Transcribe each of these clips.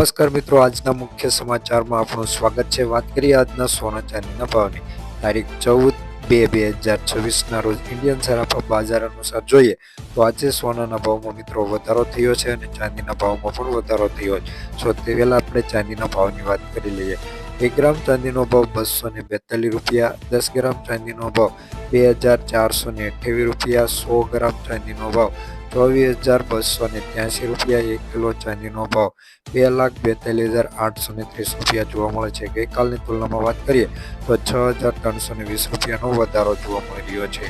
નમસ્કાર મિત્રો, આજના મુખ્ય સમાચારમાં આપનું સ્વાગત છે। વાત કરીએ આજના સોના ચાંદીના ભાવની। તારીખ 14/2/2026 રોજ ઇન્ડિયન સરાફા બજાર અનુસાર જોઈએ તો આજે સોનાના ભાવમાં મિત્રો વધારો થયો છે અને ચાંદીના ભાવમાં પણ વધારો થયો છે। સૌથી પહેલા આપણે ચાંદીના ભાવની વાત કરી લઈએ। 1 ગ્રામ ચાંદીનો ભાવ 242 રૂપિયા, 10 ગ્રામ ચાંદીનો ભાવ 2428 રૂપિયા, 100 ગ્રામ ચાંદીનો ભાવ 24,283 રૂપિયા, 1 કિલો ચાંદીનો ભાવ 2,42,830 રૂપિયા જોવા મળે છે। ગઈકાલની તુલનામાં વાત કરીએ તો 6,320 રૂપિયાનો વધારો જોવા મળી રહ્યો છે।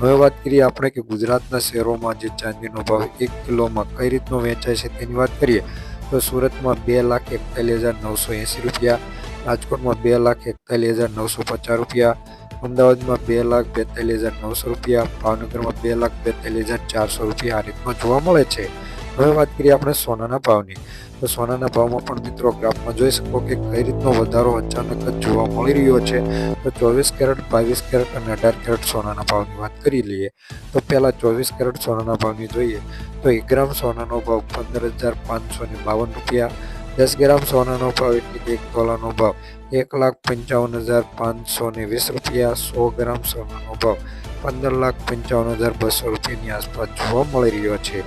હવે વાત કરીએ આપણે કે ગુજરાતના શહેરોમાં જે ચાંદીનો ભાવ 1 કિલોમાં કઈ રીતનો વેચાય છે તેની વાત કરીએ તો સુરતમાં 2,41,980 રૂપિયા, રાજકોટમાં 2,41,950 રૂપિયા, અમદાવાદમાં 2,42,900 રૂપિયા, ભાવનગરમાં 2,42,400 રૂપિયા આ રીતમાં જોવા મળે છે। હવે વાત કરીએ આપણે સોનાના ભાવની તો સોનાના ભાવમાં પણ મિત્રો ગ્રાફમાં જોઈ શકો કે કઈ રીતનો વધારો અચાનક જ જોવા મળી રહ્યો છે। તો 24 કેરેટ, 22 કેરેટ અને 18 કેરેટ સોનાના ભાવની વાત કરી લઈએ તો પહેલા 24 કેરેટ સોનાના ભાવની જોઈએ તો 1 ગ્રામ સોનાનો ભાવ 15,552 રૂપિયા, 10 ગ્રામ સોનાનો ભાવ એટલે કે 1 તોલાનો ભાવ 1,55,520 રૂપિયા, 100 ગ્રામ સોનાનો ભાવ 15,55,200 રૂપિયાની આસપાસ જોવા મળી રહ્યો છે।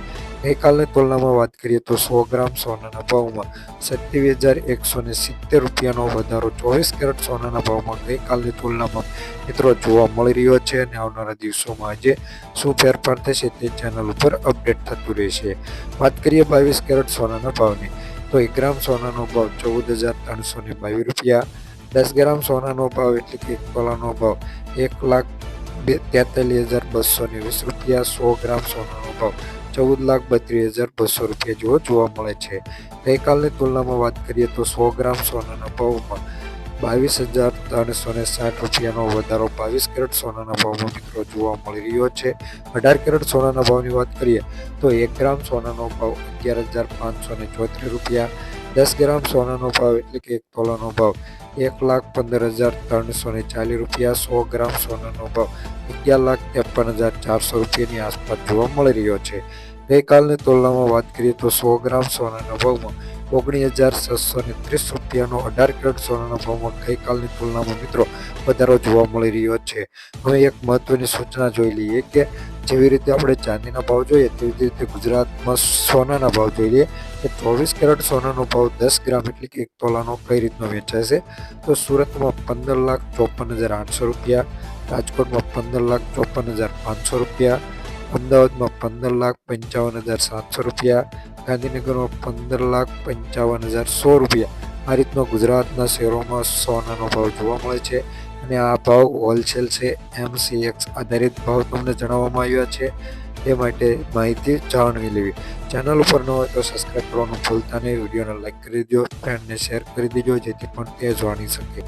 ગઈકાલની તુલનામાં વાત કરીએ તો 100 ગ્રામ સોનાના ભાવમાં 27,170 રૂપિયાનો વધારો 24 કેરેટ સોનાના ભાવમાં ગઈકાલની તુલનામાં મિત્રો જોવા મળી રહ્યો છે અને આવનારા દિવસોમાં આજે શું ફેરફાર થશે તે ચેનલ ઉપર અપડેટ થતું રહેશે। વાત કરીએ 22 કેરેટ સોનાના ભાવની તો 1 ગ્રામ સોનાનો ભાવ 14,322 રૂપિયા, 10 ગ્રામ સોનાનો ભાવ એટલે કે 1 તોલાનો ભાવ 1,43,220 રૂપિયા, 100 ગ્રામ સોનાનો ભાવ 14,32,200 રૂપિયા જેવો જોવા મળે છે। ગઈકાલની તુલનામાં વાત કરીએ તો 100 ગ્રામ સોનાના ભાવમાં 22,360 રૂપિયાનો વધારો 22 કેરેટ સોનાના ભાવમાં મિત્રો જોવા મળી રહ્યો છે। 18 કેરેટ સોનાના ભાવની વાત કરીએ તો 1 ગ્રામ સોનાનો ભાવ 11,534 રૂપિયા, 10 ગ્રામ સોનાનો ભાવ એટલે કે 1 તોલાનો ભાવ 1,15,340 રૂપિયા, 100 ગ્રામ સોનાનો ભાવ 11,53,400 રૂપિયાની આસપાસ જોવા મળી રહ્યો છે। ગઈકાલની તુલનામાં વાત કરીએ તો 100 ગ્રામ સોનાના ભાવમાં 19,630 રૂપિયાનો 18 કેરેટ સોનાના ભાવમાં ગઈકાલની તુલનામાં મિત્રો વધારો જોવા મળી રહ્યો છે। હવે એક મહત્વની સૂચના જોઈ લઈએ કે જેવી રીતે આપણે ચાંદીના ભાવ જોઈએ તેવી રીતે ગુજરાતમાં સોનાના ભાવ જોઈ લઈએ કે 24 કેરેટ સોનાનો ભાવ 10 ગ્રામ એટલે કે 1 તોલાનો કઈ રીતનો વેચાય છે તો સુરતમાં 15,54,800 રૂપિયા, રાજકોટમાં 15,54,500 રૂપિયા, અમદાવાદમાં 15,55,700 રૂપિયા, ગાંધીનગરમાં 15,55,100 રૂપિયા આ રીતનો ગુજરાતના શહેરોમાં સોનાનો ભાવ જોવા મળે છે અને આ ભાવ હોલસેલ છે। MCX આધારિત ભાવ તમને જણાવવામાં આવ્યા છે, તે માટે માહિતી જાણવી લેવી। ચેનલ ઉપર ન હોય તો સબસ્ક્રાઈબ કરવાનું ભૂલતા નહીં, વિડીયોને લાઈક કરી દેજો, ફ્રેન્ડને શેર કરી દેજો જેથી પણ તે જાણી શકે।